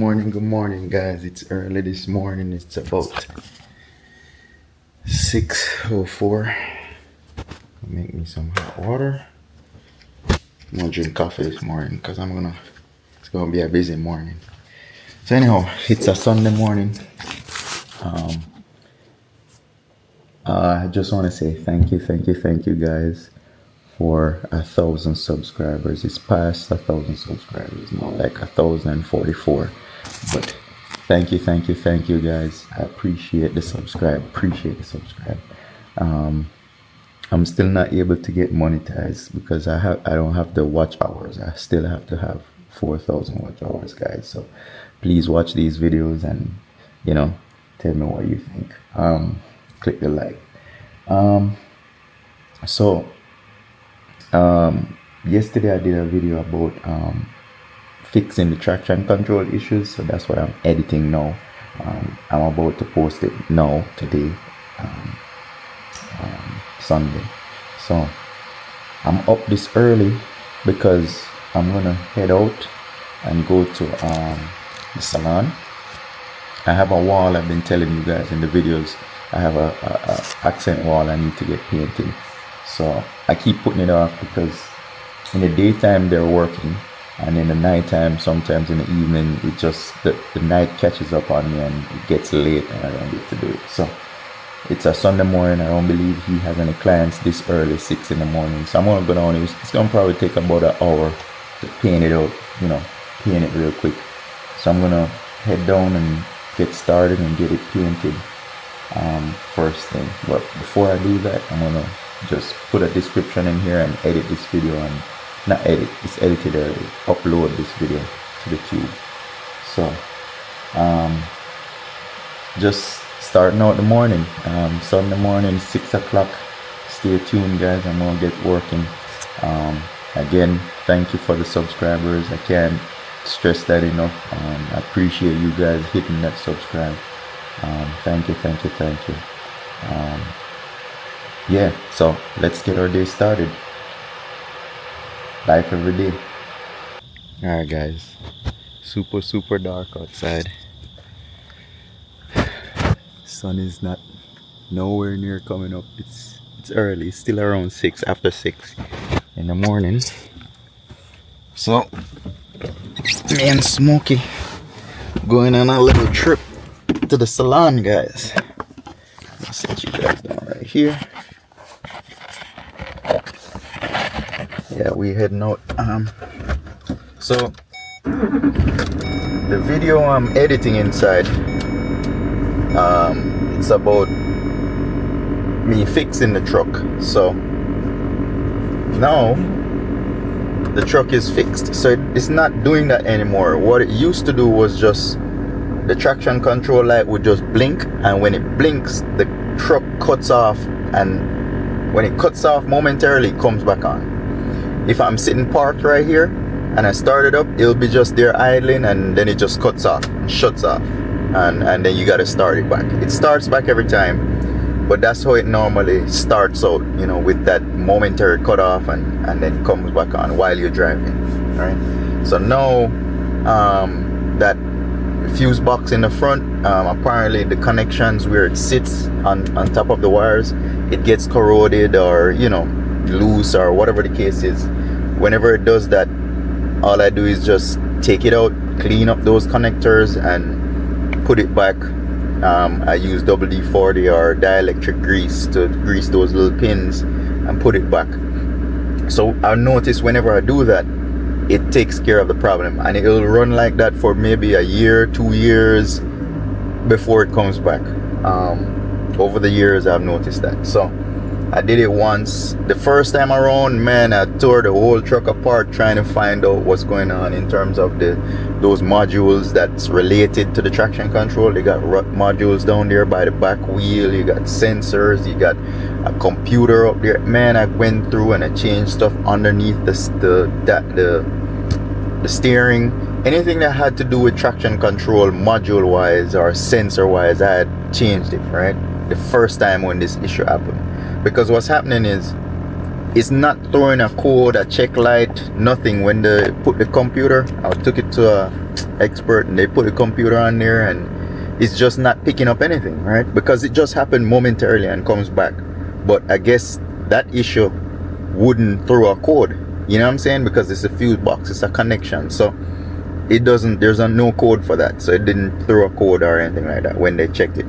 good morning, guys. It's early this morning. It's about 6:04. Make me some hot water. I'm gonna drink coffee this morning because it's gonna be a busy morning. So anyhow, it's a Sunday morning. I just want to say thank you, guys, for 1,000 subscribers. It's past 1,000 subscribers, more like 1,044. But thank you, guys. I appreciate the subscribe. I'm still not able to get monetized because I don't have the watch hours. I still have to have 4,000 watch hours, guys. So please watch these videos and tell me what you think. Click the like. Yesterday I did a video about fixing the traction control issues, so that's what I'm editing now. I'm about to post it now today, Sunday. So I'm up this early because I'm gonna head out and go to the salon. I have a wall, I've been telling you guys in the videos, I have a accent wall I need to get painted. So I keep putting it off because in the daytime they're working, and in the nighttime, sometimes in the evening, it just the night catches up on me and it gets late and I don't get to do it. So it's a Sunday morning. I don't believe he has any clients this early, 6 in the morning. So I'm gonna go down. It's gonna probably take about an hour to paint it out, paint it real quick. So I'm gonna head down and get started and get it painted first thing. But before I do that, I'm gonna just put a description in here and edit this video, and not edit, it's edited already, upload this video to the tube. So just starting out the morning, Sunday morning, 6 o'clock. Stay tuned, guys. I'm gonna get working. Again, thank you for the subscribers. I can't stress that enough. I appreciate you guys hitting that subscribe. Thank you. Yeah, so let's get our day started. Life every day. Alright, guys, super dark outside. Sun is not nowhere near coming up. It's early. It's still around 6, after 6 in the morning. So me and Smokey going on a little trip to the salon, guys. I'll set you guys down right here. Yeah, we heading out. So the video I'm editing inside, it's about me fixing the truck. So now the truck is fixed, so it's not doing that anymore. What it used to do was just the traction control light would just blink, and when it blinks, the truck cuts off, and when it cuts off momentarily, it comes back on. If I'm sitting parked right here and I start it up, it'll be just there idling, and then it just cuts off and shuts off, and then you got to start it back. It starts back every time, but that's how it normally starts out, with that momentary cut off, and then comes back on while you're driving, right? So now that fuse box in the front, apparently the connections where it sits on top of the wires, it gets corroded or loose or whatever the case is. Whenever it does that, all I do is just take it out, clean up those connectors and put it back. I use WD-40 or dielectric grease to grease those little pins and put it back. So I notice whenever I do that, it takes care of the problem, and it'll run like that for maybe a year, 2 years before it comes back. Over the years I've noticed that. So I did it once. The first time around, man, I tore the whole truck apart trying to find out what's going on in terms of those modules that's related to the traction control. They got modules down there by the back wheel, you got sensors, you got a computer up there. Man, I went through and I changed stuff underneath the steering. Anything that had to do with traction control module wise or sensor wise, I had changed it, right? The first time when this issue happened. Because what's happening is it's not throwing a code, a check light, nothing. When they put the computer, I took it to a expert and they put the computer on there, and it's just not picking up anything, right? Because it just happened momentarily and comes back. But I guess that issue wouldn't throw a code, you know what I'm saying? Because it's a fuse box, it's a connection, so it doesn't, there's a no code for that, so it didn't throw a code or anything like that when they checked it.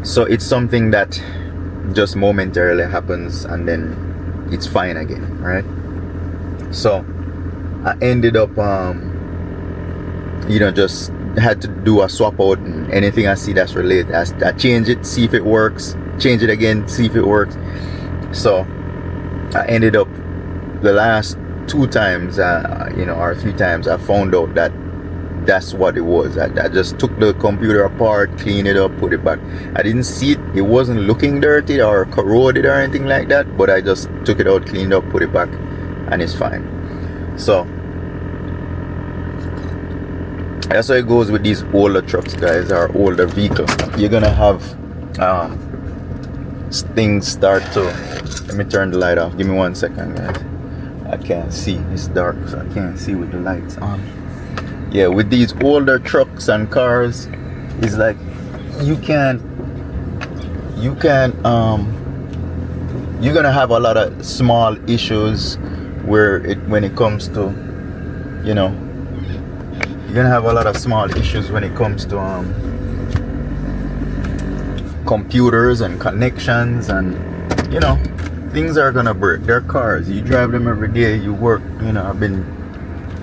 So it's something that just momentarily happens and then it's fine again, right? So I ended up just had to do a swap out, and anything I see that's related, I change it, see if it works, change it again, see if it works. So I ended up the last 2 times or 3 times I found out that that's what it was. I just took the computer apart, cleaned it up, put it back. I didn't see it, it wasn't looking dirty or corroded or anything like that, but I just took it out, cleaned up, put it back, and it's fine. So that's how it goes with these older trucks, guys, or older vehicles. You're gonna have things start to, let me turn the light off, give me 1 second, guys. I can't see, it's dark, so I can't see with the lights on. Yeah, with these older trucks and cars, it's like you're gonna have a lot of small issues when it comes to, you're gonna have a lot of small issues when it comes to computers and connections, and things are gonna break. They're cars, you drive them every day, you work. I've been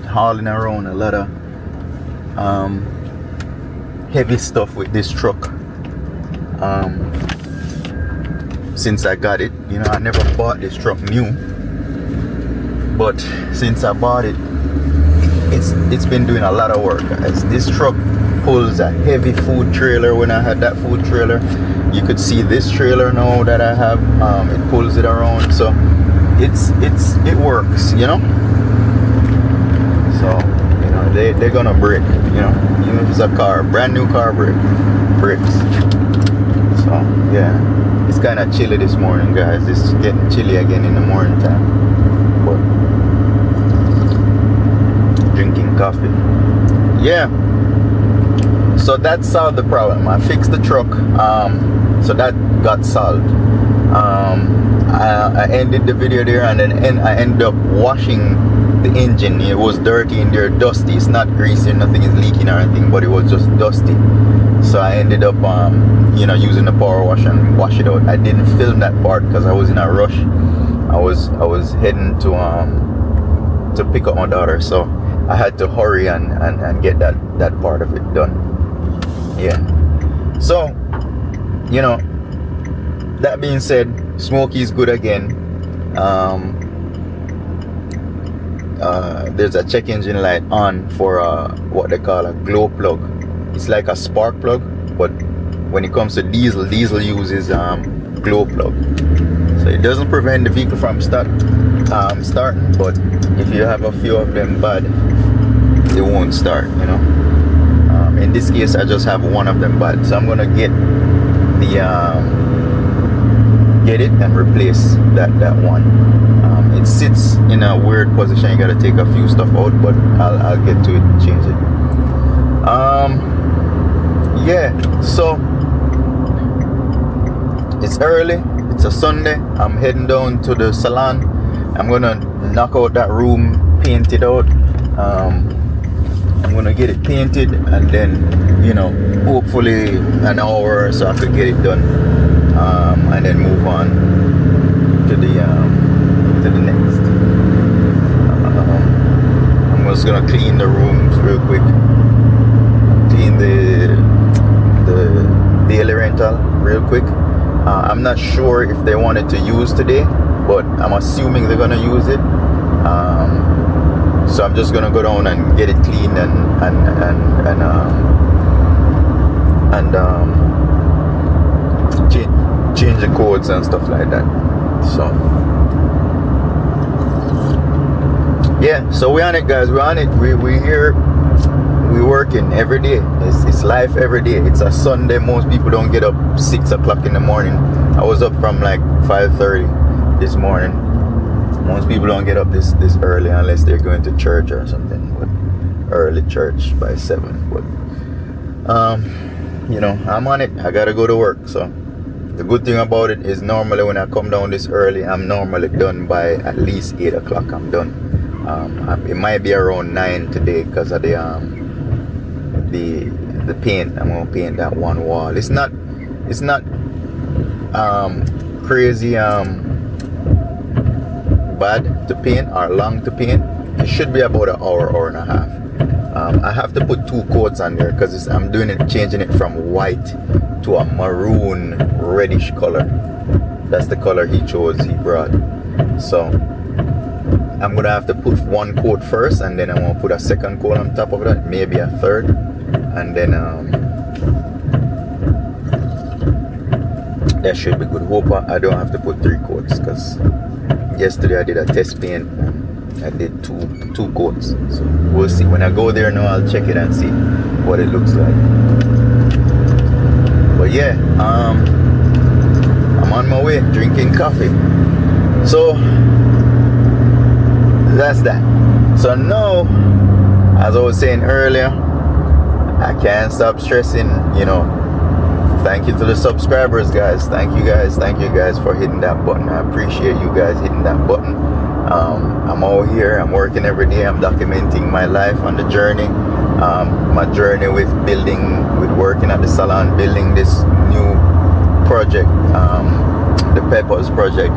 hauling around a lot of heavy stuff with this truck since I got it. I never bought this truck new, but since I bought it, it's been doing a lot of work, guys. This truck pulls a heavy food trailer. When I had that food trailer, you could see this trailer now that I have, it pulls it around, so it works, so they're gonna break, even if it's a car, brand new car, breaks. So yeah, it's kind of chilly this morning, guys. It's getting chilly again in the morning time, but drinking coffee. Yeah, so that solved the problem. I fixed the truck, so that got solved. I ended the video there, and then I ended up washing the engine. It was dirty in there, dusty. It's not greasy, nothing is leaking or anything, but it was just dusty. So I ended up using the power wash and wash it out. I didn't film that part because I was in a rush. I was heading to pick up my daughter, so I had to hurry and get that part of it done. Yeah, so that being said, Smokey is good again. There's a check engine light on for what they call a glow plug. It's like a spark plug, but when it comes to diesel uses glow plug. So it doesn't prevent the vehicle from starting, but if you have a few of them bad, it won't start, in this case I just have one of them bad, so I'm gonna get it and replace that one. It sits in a weird position, you gotta take a few stuff out, but I'll get to it and change it. Yeah, so it's early, it's a Sunday. I'm heading down to the salon. I'm gonna knock out that room, paint it out. I'm gonna get it painted, and then hopefully an hour or so I could get it done, and then move on to the next. I'm just gonna clean the rooms real quick, clean the daily rental real quick. I'm not sure if they wanted to use today, but I'm assuming they're gonna use it. So I'm just gonna go down and get it cleaned and change the codes and stuff like that. So yeah, so we're on it, guys. We're on it. We're here. We're working every day. It's life every day. It's a Sunday. Most people don't get up 6 o'clock in the morning, I was up from like 5:30 this morning. Most people don't get up this early unless they're going to church or something. But early church by 7. But you know, I'm on it. I gotta go to work. So the good thing about it is normally when I come down this early, I'm normally done by at least 8 o'clock. I'm done. It might be around 9 today because of the paint. I'm gonna paint that one wall. It's not crazy bad to paint or long to paint. It should be about an hour and a half. I have to put 2 coats on there because I'm changing it from white to a maroon reddish color. That's the color he brought. So I'm gonna have to put 1 coat first, and then I'm gonna put a 2nd coat on top of that, maybe a 3rd, and then that should be good. Hope I don't have to put 3 coats because yesterday I did a test paint and I did two coats. So we'll see. When I go there now, I'll check it and see what it looks like. But yeah, I'm on my way drinking coffee. So that's that. So now, as I was saying earlier, I can't stop stressing, you know, thank you to the subscribers, guys. Thank you guys for hitting that button. I appreciate you guys hitting that button. I'm out here, I'm working every day, I'm documenting my life on the journey. My journey with working at the salon, building this new project, the Peppers project.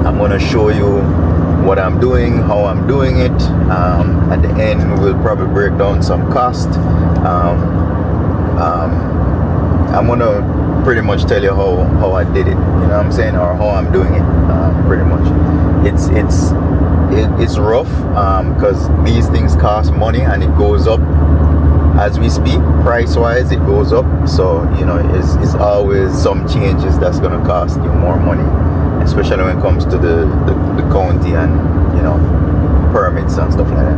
I'm gonna show you what I'm doing, how I'm doing it. At the end, we'll probably break down some cost. I'm gonna pretty much tell you how I did it, you know what I'm saying, or how I'm doing it. Pretty much, it's rough because these things cost money and it goes up as we speak. Price wise, it goes up. So you know, it's always some changes that's gonna cost you more money, especially when it comes to the county and, you know, permits and stuff like that.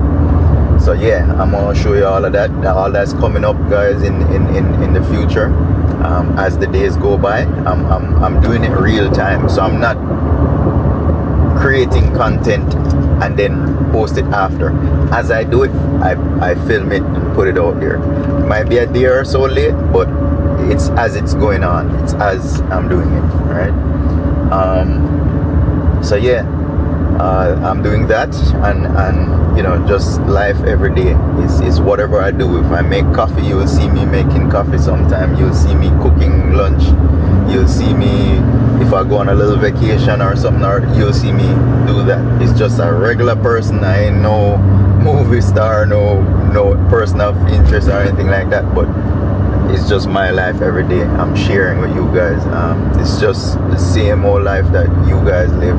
So yeah, I'm gonna show you all of that. All that's coming up, guys, in the future. As the days go by, I'm doing it real time, so I'm not creating content and then post it after. As I do it, I film it and put it out there. It might be a day or so late, but it's as it's going on. It's as I'm doing it, right? So yeah, I'm doing that, and you know, just life every day is whatever I do. If I make coffee, you will see me making coffee sometime. You'll see me cooking lunch. You'll see me if I go on a little vacation or something, or you'll see me do that. It's just a regular person. I ain't no movie star, no person of interest or anything like that, but it's just my life every day. I'm sharing with you guys. It's just the same old life that you guys live.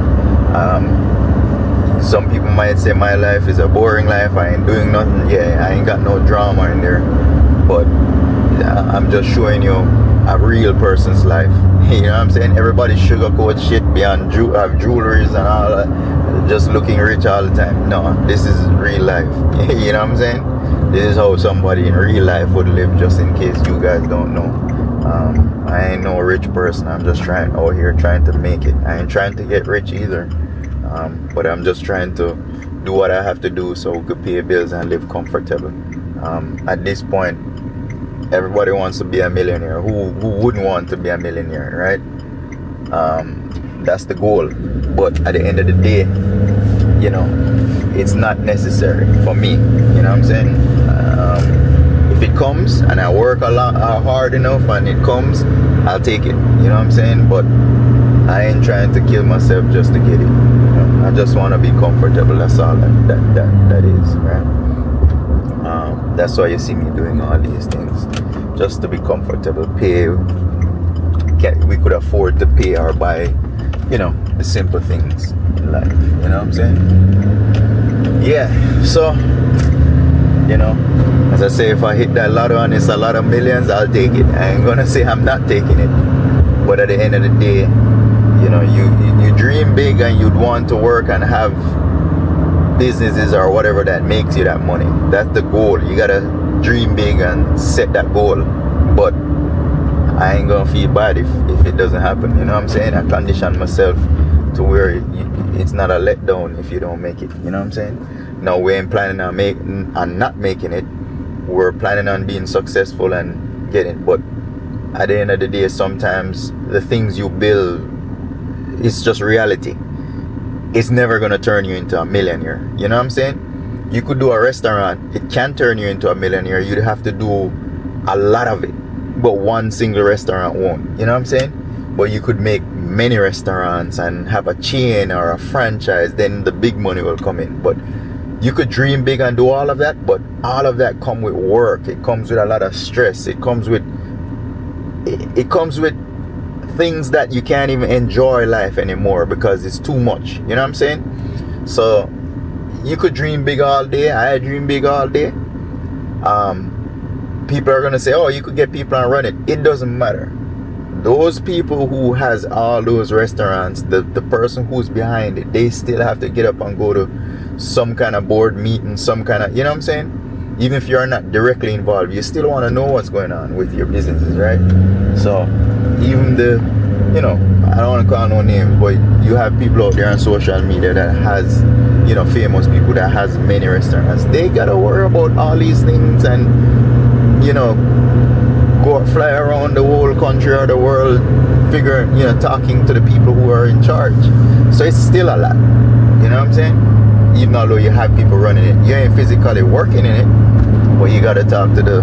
Some people might say my life is a boring life, I ain't doing nothing. Yeah, I ain't got no drama in there, but I'm just showing you a real person's life. You know what I'm saying? Everybody sugarcoat shit beyond jewelries and all that, just looking rich all the time. No, this is real life. You know what I'm saying? This is how somebody in real life would live, just in case you guys don't know. I ain't no rich person. I'm just out here trying to make it. I ain't trying to get rich either. But I'm just trying to do what I have to do so we could pay bills and live comfortable. At this point, everybody wants to be a millionaire. Who wouldn't want to be a millionaire, right? That's the goal. But at the end of the day, you know, it's not necessary for me. You know what I'm saying? If it comes and I work hard enough and it comes, I'll take it. You know what I'm saying? But I ain't trying to kill myself just to get it. You know? I just want to be comfortable. That's all that is, right? That's why you see me doing all these things, just to be comfortable. We could afford to pay or buy, you know, the simple things in life. You know what I'm saying? Yeah. So, you know, as I say, if I hit that lotto and it's a lot of millions, I'll take it. I ain't gonna say I'm not taking it. But at the end of the day, you know, you dream big and you'd want to work and have businesses or whatever that makes you that money. That's the goal. You gotta dream big and set that goal. But I ain't gonna feel bad if it doesn't happen. You know what I'm saying? I condition myself to where it's not a letdown if you don't make it. You know what I'm saying? Now we ain't planning on not making it. We're planning on being successful and getting it. But at the end of the day, sometimes the things you build, it's just reality. It's never gonna turn you into a millionaire. You know what I'm saying? You could do a restaurant, it can turn you into a millionaire. You'd have to do a lot of it, but one single restaurant won't. You know what I'm saying? But you could make many restaurants and have a chain or a franchise, then the big money will come in. But you could dream big and do all of that, but all of that comes with work. It comes with a lot of stress. It comes with things that you can't even enjoy life anymore because it's too much. You know what I'm saying? So you could dream big all day. I dream big all day. People are gonna say, oh, you could get people and run it. It doesn't matter. Those people who has all those restaurants, the person who's behind it, they still have to get up and go to some kind of board meeting, some kind of, you know what I'm saying? Even if you're not directly involved, you still want to know what's going on with your businesses, right? So even I don't want to call no names, but you have people out there on social media that has, famous people that has many restaurants. They gotta worry about all these things and, go fly around the whole country or the world, talking to the people who are in charge. So it's still a lot. You know what I'm saying? Even although you have people running it, you ain't physically working in it, but you gotta talk to the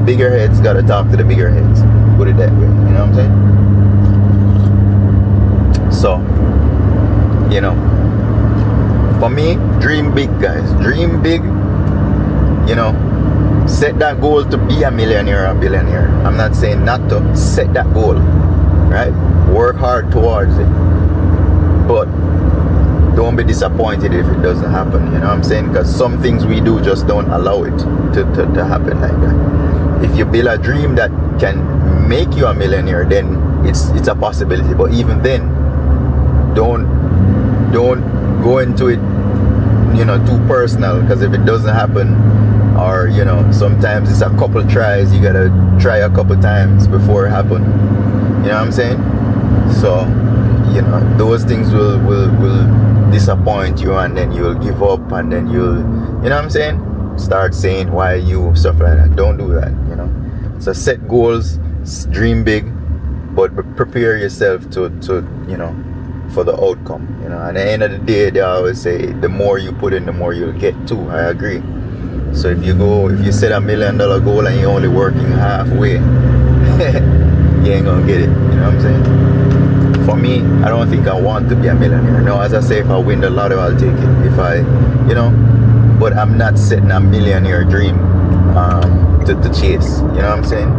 bigger heads, gotta talk to the bigger heads. Put it that way, you know what I'm saying? So, for me, dream big, guys. Dream big, set that goal to be a millionaire or a billionaire. I'm not saying not to. Set that goal, right? Work hard towards it. But don't be disappointed if it doesn't happen, you know what I'm saying? Because some things we do just don't allow it to happen like that. If you build a dream that can make you a millionaire, then it's a possibility. But even then, don't go into it, too personal, because if it doesn't happen, or sometimes it's a couple tries, you gotta try a couple times before it happen. You know what I'm saying? So those things will disappoint you, and then you'll give up, and then you'll, you know what I'm saying, start saying why you, stuff like that. Don't do that. So set goals, dream big, but prepare yourself to for the outcome. At the end of the day, they always say the more you put in, the more you'll get too. I agree. So if you set $1 million goal and you're only working halfway, you ain't gonna get it. You know what I'm saying? For me, I don't think I want to be a millionaire. No, as I say, if I win the lotto, I'll take it. If I, but I'm not setting a millionaire dream to chase. You know what I'm saying?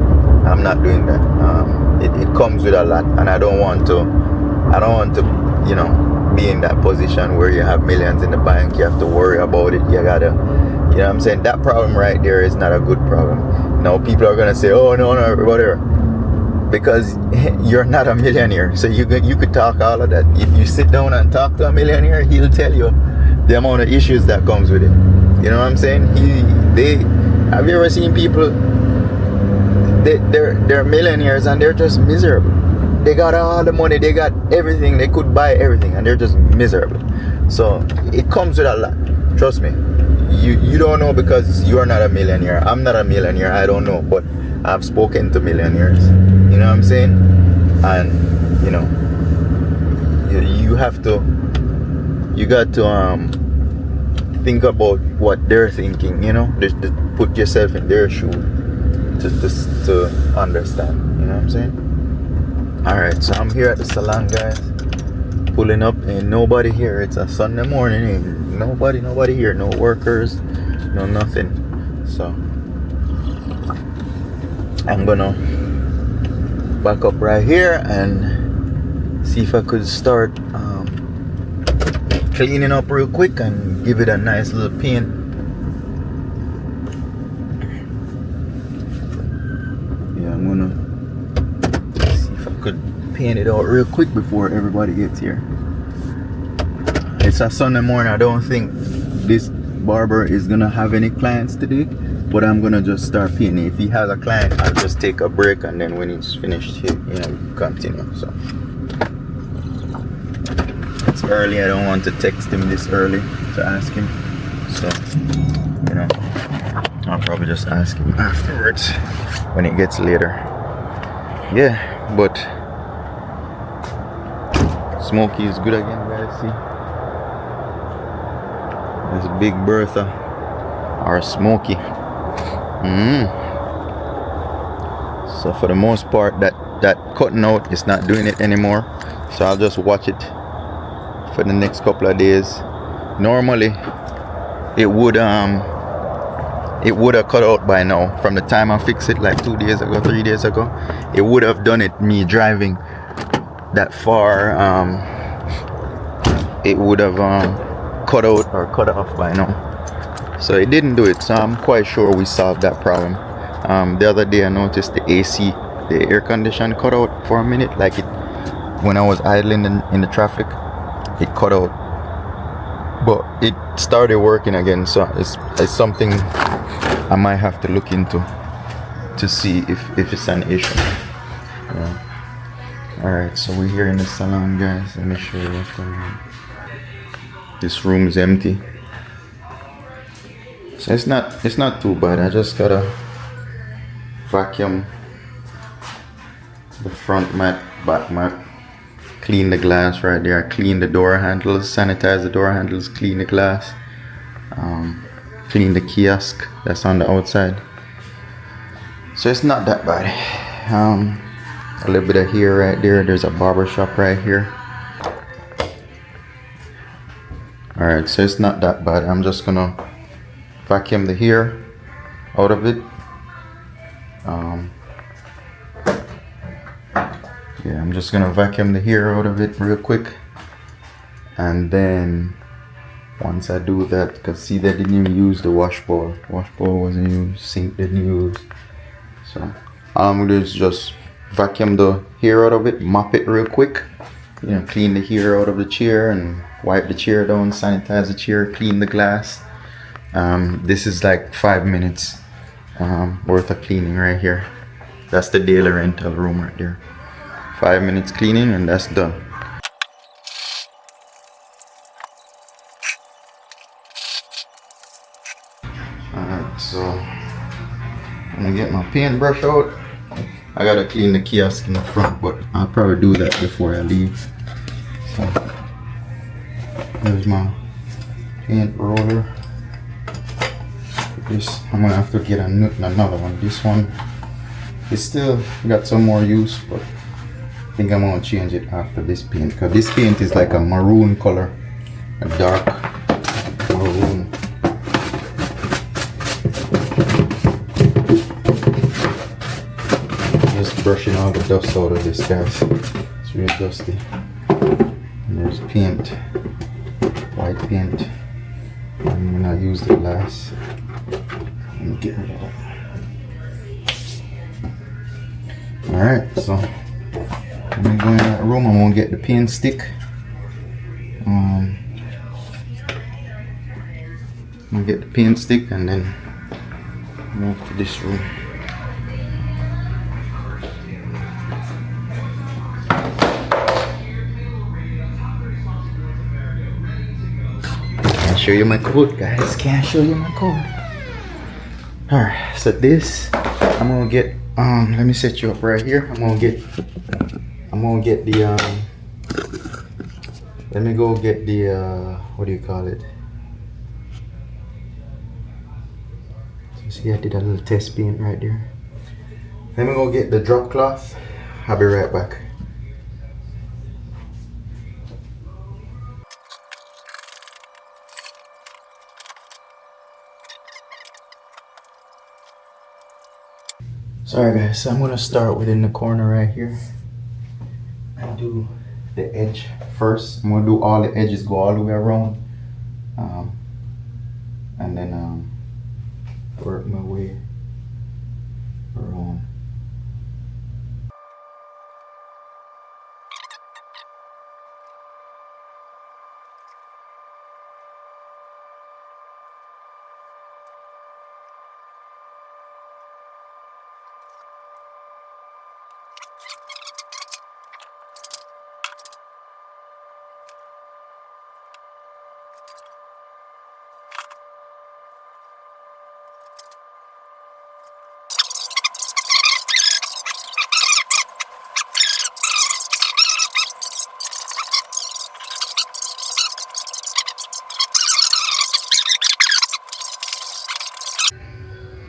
I'm not doing that. It comes with a lot, and I don't want to, be in that position where you have millions in the bank. You have to worry about it. You gotta, you know what I'm saying? That problem right there is not a good problem. Now people are gonna say, oh no, whatever, because you're not a millionaire. So you could talk all of that. If you sit down and talk to a millionaire, he'll tell you the amount of issues that comes with it. You know what I'm saying? Have you ever seen people? They're millionaires and they're just miserable. They got all the money, they got everything, they could buy everything, and they're just miserable. So it comes with a lot. Trust me. You don't know because you're not a millionaire. I'm not a millionaire. I don't know, but I've spoken to millionaires. You know what I'm saying? And you got to think about what they're thinking. Just put yourself in their shoe to understand. You know what I'm saying? Alright, so I'm here at the salon, guys. Pulling up, ain't nobody here. It's a Sunday morning, ain't nobody here. No workers, no nothing. So I'm gonna back up right here and see if I could start cleaning up real quick and give it a nice little paint. Yeah, I'm gonna could paint it out real quick before everybody gets here. It's a Sunday morning. I don't think this barber is gonna have any clients today, But I'm gonna just start painting. If he has a client, I'll just take a break, and then when he's finished, he continue. So it's early. I don't want to text him this early to ask him. So I'll probably just ask him afterwards when it gets later. Yeah, but Smokey is good again, guys. See, there's a big Bertha or Smokey. So for the most part, that cutting out is not doing it anymore. So I'll just watch it for the next couple of days. Normally, it would have cut out by now. From the time I fixed it, like 2 days ago, 3 days ago, it would have done it. Me driving that far, it would have cut out or cut off by now. So it didn't do it. So I'm quite sure we solved that problem. The other day I noticed the AC, the air condition cut out for a minute, like it when I was idling in the traffic, it cut out. But it started working again, so it's something I might have to look into to see if it's an issue. Alright, so we're here in the salon, guys. Let me show you what's going on. This room is empty. So it's not too bad. I just gotta vacuum the front mat, back mat, clean the glass right there, clean the door handles, sanitize the door handles, clean the glass, clean the kiosk that's on the outside. So it's not that bad. A little bit of hair right there. There's a barber shop right here. Alright, so it's not that bad. I'm just gonna vacuum the hair out of it. Yeah, I'm just gonna vacuum the hair out of it real quick, and then once I do that, because see, they didn't even use the wash bowl wasn't used, sink didn't use, so all I'm gonna do is just vacuum the hair out of it, mop it real quick, clean the hair out of the chair and wipe the chair down, sanitize the chair, clean the glass. This is like 5 minutes worth of cleaning right here. That's the daily rental room right there. 5 minutes cleaning and that's done. Alright, so I'm gonna get my paintbrush out. I gotta clean the kiosk in the front, but I'll probably do that before I leave. So there's my paint roller. This I'm gonna have to get another one. This one is still got some more use, but I think I'm gonna change it after this paint, because this paint is like a maroon color, a dark maroon. Just brushing all the dust out of this, guys. It's real dusty. And there's paint, white paint. I'm gonna use the glass. Let me get rid of that. Alright, so let me go in that room. I'm gonna get the paint stick. I'm gonna get the paint stick and then move to this room. Can't show you my code, guys. Can't show you my code. Alright, so this I'm gonna get. Let me set you up right here. I'm gonna get the let me go get the what do you call it? So see, I did a little test paint right there. Let me go get the drop cloth. I'll be right back. Sorry guys, so I'm gonna start within the corner right here and do the edge first. I'm gonna do all the edges, go all the way around, and then work my way around.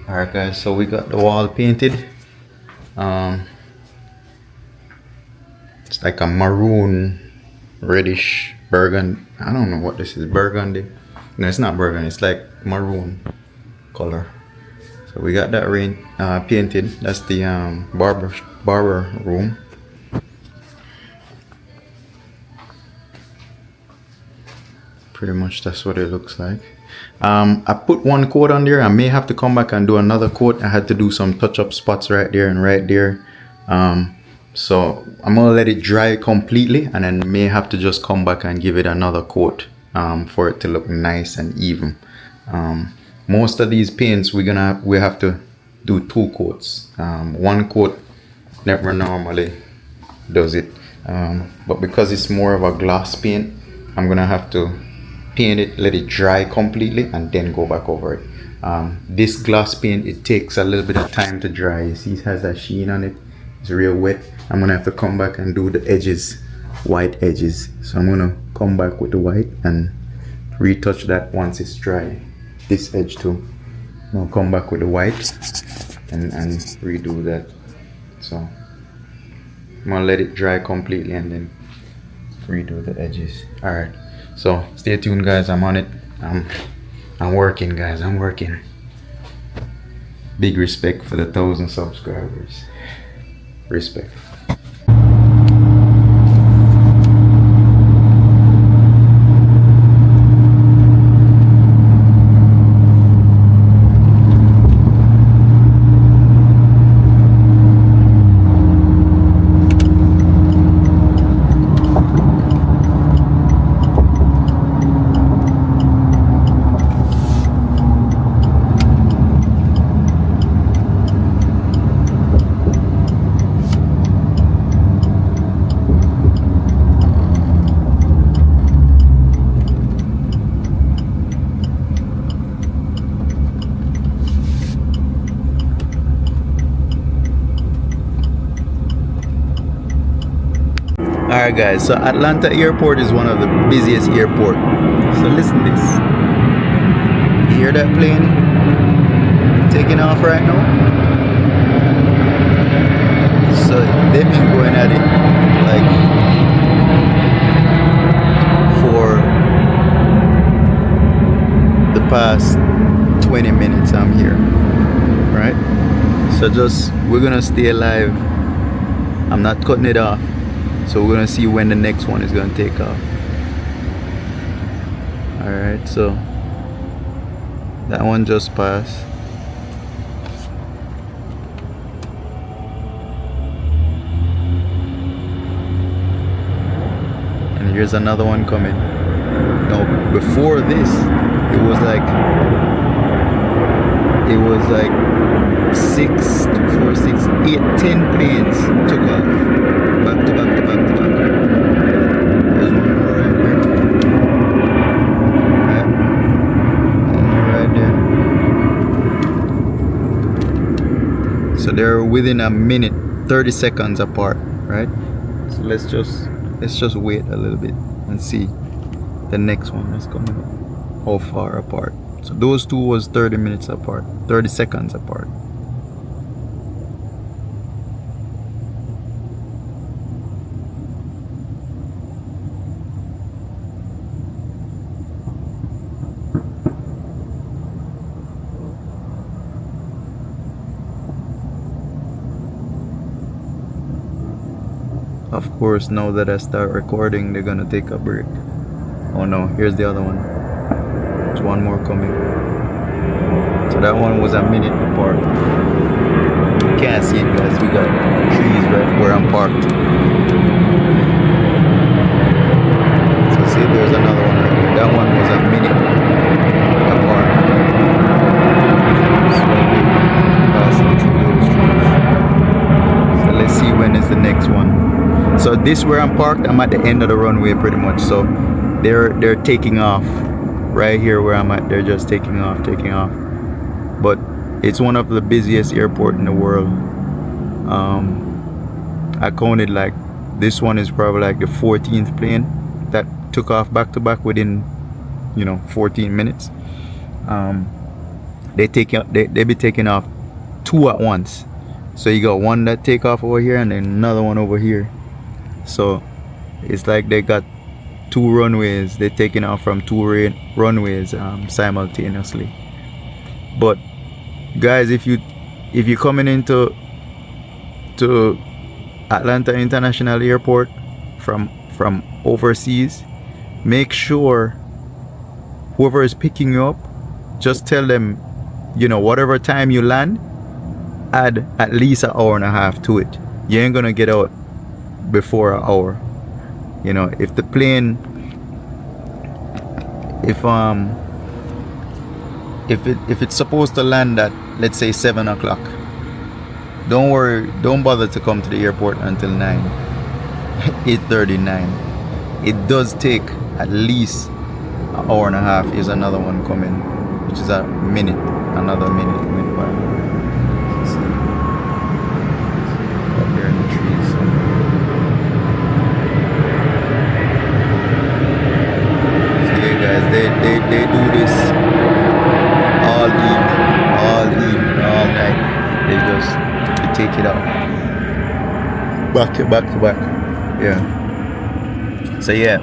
Alright guys, so we got the wall painted. It's like a maroon, reddish, burgundy. I don't know what this is, burgundy. No, it's not burgundy, it's like maroon color. So we got that painted. That's the barber room. Pretty much that's what it looks like. I put one coat on there. I may have to come back and do another coat. I had to do some touch-up spots right there and right there. So I'm gonna let it dry completely, and then may have to just come back and give it another coat for it to look nice and even. Most of these paints we have to do 2 coats. One coat never normally does it, but because it's more of a gloss paint, I'm gonna have to paint it, let it dry completely, and then go back over it. This gloss paint, it takes a little bit of time to dry. You see it has that sheen on it. It's real wet. I'm gonna have to come back and do the edges, white edges. So I'm gonna come back with the white and retouch that once it's dry. This edge too. I'm gonna come back with the white and redo that. So I'm gonna let it dry completely and then redo the edges. All right. So stay tuned, guys. I'm on it. I'm working, guys. I'm working. Big respect for the 1,000 subscribers. Respect. Alright guys, so Atlanta airport is one of the busiest airports. So listen to this. You hear that plane taking off right now? So they've been going at it like for the past 20 minutes I'm here. Right? So we're gonna stay alive. I'm not cutting it off. So we're gonna see when the next one is gonna take off. Alright, so that one just passed. And here's another one coming. Now before this, it was like 6, 4, 6, 8, 10 planes took off. Back to back to back to back. There's one more right here. Right there. So they're within a minute, 30 seconds apart, right? So let's just wait a little bit and see the next one that's coming up. How far apart. So those two was 30 minutes apart, 30 seconds apart. Of course, now that I start recording, they're gonna take a break. Oh no, here's the other one. There's one more coming. So that one was a minute apart. You can't see it, guys. We got trees right where I'm parked. So see, there's another one right here. That one was a minute apart. Passing through those trees. So let's see when is the next this where I'm parked, I'm at the end of the runway pretty much. So they're taking off right here where I'm at. They're just taking off. But it's one of the busiest airport in the world. I counted, like, this one is probably like the 14th plane that took off back to back within 14 minutes. They be taking off 2 at once. So you got one that take off over here and then another one over here. So it's like they got 2 runways. They're taking off from 2 runways simultaneously. But guys, if you're coming into Atlanta International Airport from overseas, make sure whoever is picking you up, just tell them, whatever time you land, add at least an hour and a half to it. You ain't gonna get out before an hour. If the plane, if it's supposed to land at, let's say, 7 o'clock, don't worry, don't bother to come to the airport until 8:39. It does take at least an hour and a half. Is another one coming, which is another minute went by. See, up there in the trees. So yeah, guys, they do this all evening, all night. They just take it out back to back. Yeah. So yeah,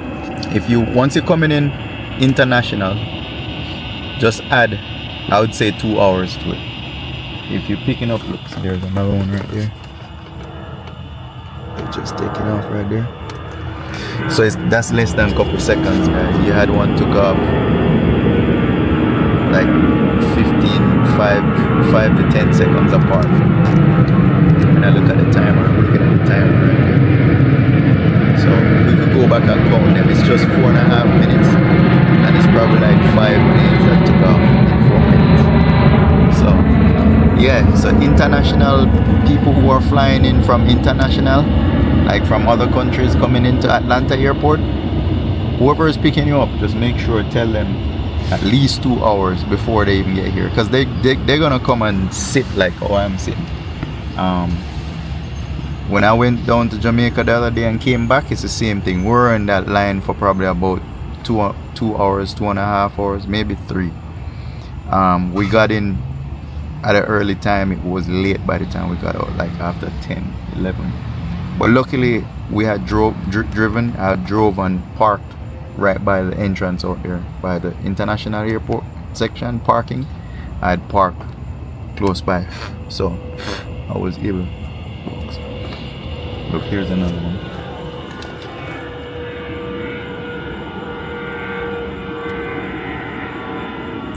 once you're coming in international, just add, I would say, 2 hours to it. If you're picking up, look, so there's another one right there. They're just taking off right there. So that's less than a couple seconds, guys. You had one took off like 5 to 10 seconds apart. And I look at the timer, I'm looking at the timer right there. So we could go back and count them. It's just 4.5 minutes, and it's probably like 5 planes that took off in 4 minutes. So yeah, so international people who are flying in from international, like from other countries coming into Atlanta airport, whoever is picking you up, just make sure, tell them at least 2 hours before they even get here, because they're gonna come and sit like how I'm sitting. When I went down to Jamaica the other day and came back, it's the same thing. We're in that line for probably about 2 hours, 2.5 hours, maybe 3. We got in at an early time. It was late by the time we got out, like after 10, 11. But luckily we had drove and parked right by the entrance out there, by the international airport section parking. I had parked close by, so I was able. Look, here's another one.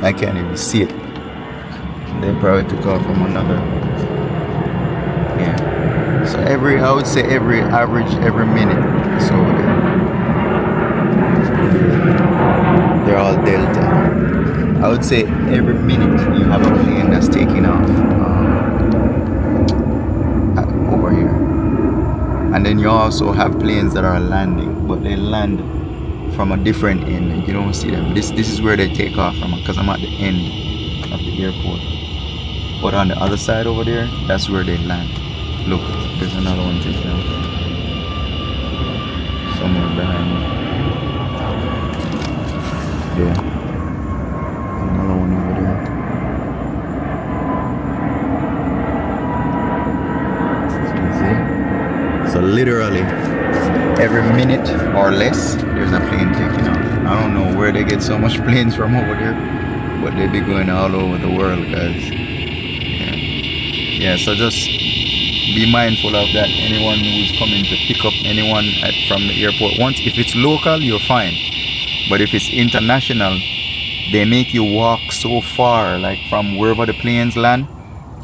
I can't even see it. They probably took off from another. Yeah. So I would say every minute. So they're all Delta. I would say every minute you have a plane that's taking off over here. And then you also have planes that are landing, but they land from a different end. You don't see them. This is where they take off from, because I'm at the end of the airport. But on the other side over there, that's where they land. Look, there's another one taking off. Somewhere behind me. Yeah. Another one over there. So literally every minute or less there's a plane taking off. I don't know where they get so much planes from over there, but they be going all over the world, guys. Yeah, so just be mindful of that. Anyone who's coming to pick up anyone from the airport, if it's local, you're fine, but if it's international, they make you walk so far, like from wherever the planes land.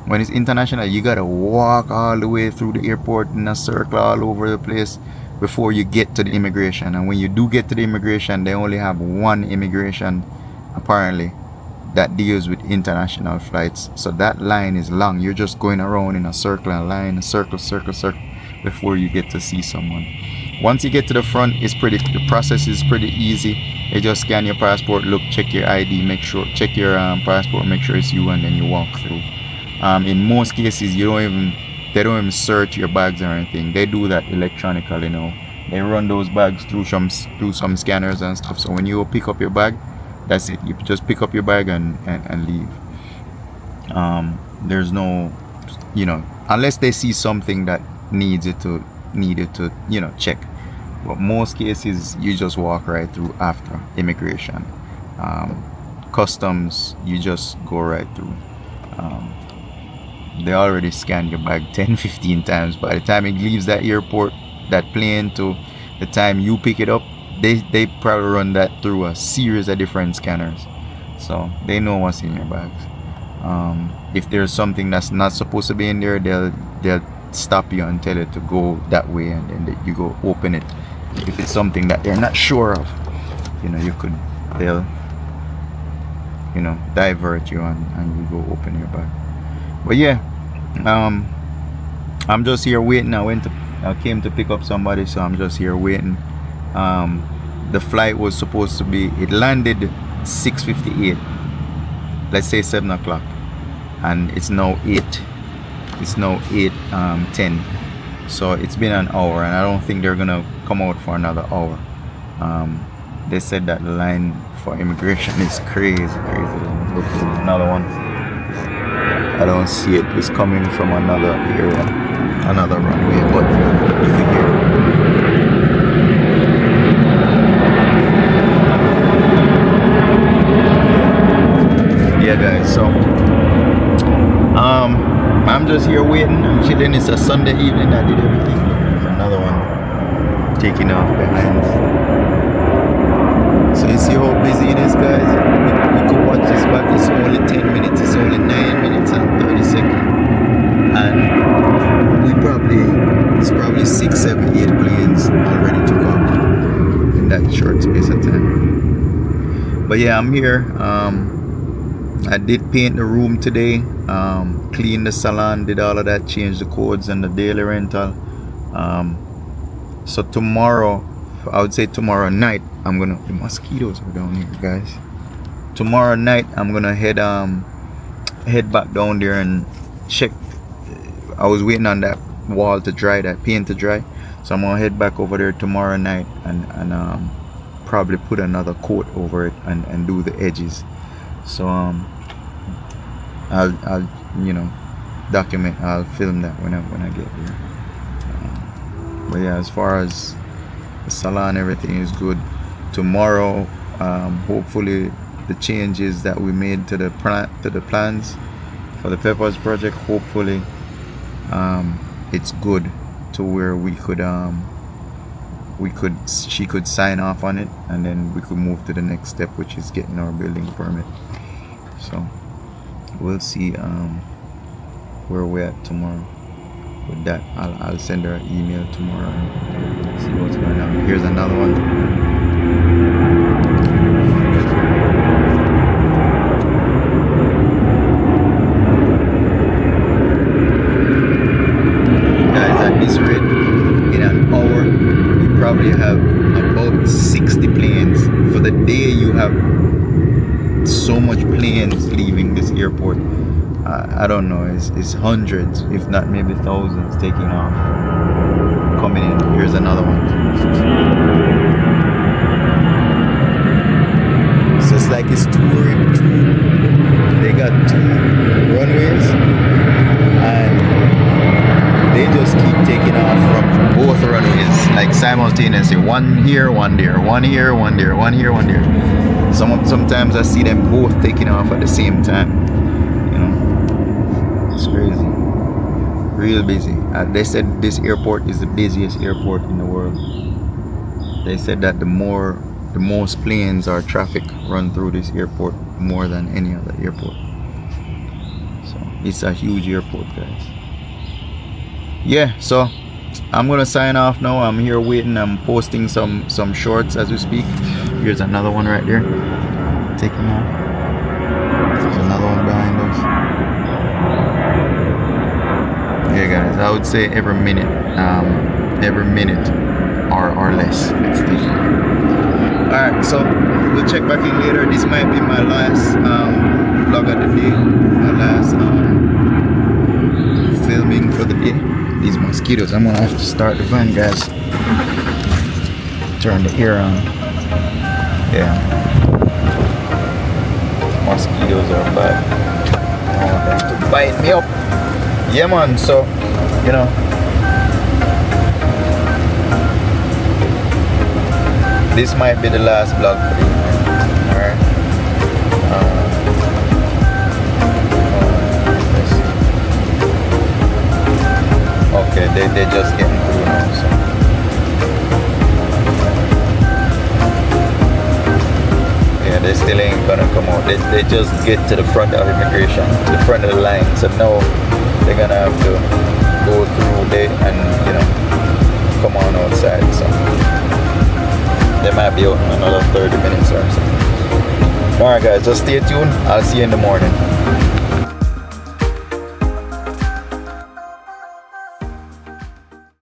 When it's international, you gotta walk all the way through the airport in a circle all over the place before you get to the immigration. And when you do get to the immigration, they only have one immigration apparently that deals with international flights. So that line is long. You're just going around in a circle and line, a circle before you get to see someone. Once you get to the front, the process is pretty easy. You just scan your passport, look, check your ID, check your passport, make sure it's you, and then you walk through. In most cases, they don't even search your bags or anything. They do that electronically now. They run those bags through some scanners and stuff. So when you pick up your bag, that's it. You just pick up your bag and leave. There's no, unless they see something that needed to check. But most cases, you just walk right through after immigration. Customs, you just go right through. They already scanned your bag 10-15 times. By the time it leaves that airport, that plane, to the time you pick it up, they probably run that through a series of different scanners. So they know what's in your bags. If there's something that's not supposed to be in there, they'll stop you and tell you to go that way, and then you go open it. If it's something that they're not sure of, they'll divert you and you go open your bag. But yeah, I'm just here waiting. I came to pick up somebody, so I'm just here waiting. The flight was supposed to be, it landed 6:58, let's say 7 o'clock, and it's now 8:10. So it's been an hour, and I don't think they're gonna come out for another hour. They said that the line for immigration is crazy. Look, another one. I don't see it. It's coming from another area, another runway, but you can hear it. Yeah guys, so I'm just here waiting. I'm chilling. It's a Sunday evening. I did everything. There's another one taking off behind. So you see how busy it is, guys. We could watch this back. It's only 10 minutes. It's only 9 minutes and 30 seconds. And it's probably 6, 7, 8 planes already took off in that short space of time. But yeah, I'm here. I did paint the room today, clean the salon, did all of that, change the codes and the daily rental. So tomorrow, I would say tomorrow night, the mosquitoes are down here, guys. Tomorrow night, I'm gonna head back down there and check. I was waiting on that wall to dry, that paint to dry. So I'm gonna head back over there tomorrow night and probably put another coat over it and do the edges. So I'll document. I'll film that when I get there. But yeah, as far as the salon, everything is good. Tomorrow, hopefully, the changes that we made to the plans for the Peppers project, hopefully, it's good to where she could sign off on it, and then we could move to the next step, which is getting our building permit. So we'll see where we're at tomorrow. With that, I'll send her an email tomorrow and see what's going on. Here's another one. Guys, at this rate, in an hour, we probably have about 60 planes. For the day, you have so much planes leaving this airport. I don't know, it's hundreds, if not maybe thousands, taking off, coming in. Here's another one. So it's like it's they got 2 runways, and they just keep taking off from both runways, like simultaneously. One here, one there, one here, one there, one here, one there. Sometimes I see them both taking off at the same time. It's crazy, real busy. They said this airport is the busiest airport in the world. They said that the most planes or traffic run through this airport more than any other airport. So it's a huge airport, guys. Yeah, so I'm gonna sign off now. I'm here waiting. I'm posting some shorts as we speak. Here's another one right there, taking off. There's another one behind us. Yeah guys, I would say every minute or less. It's the alright, so we'll check back in later. This might be my last vlog of the day, my last filming for the day. These mosquitoes, I'm gonna have to start the van, guys. Turn the air on. Yeah, mosquitoes are bad. I want them to bite me up. Yeah man, so you know, this might be the last vlog for the evening. Alright. Let's see. Okay, they're just getting through now, so. Yeah, they still ain't gonna come out. They just get to the front of immigration, to the front of the line. So now they're gonna have to go through there and, you know, come on outside. So they might be out in another 30 minutes or something. Alright guys, just stay tuned. I'll see you in the morning.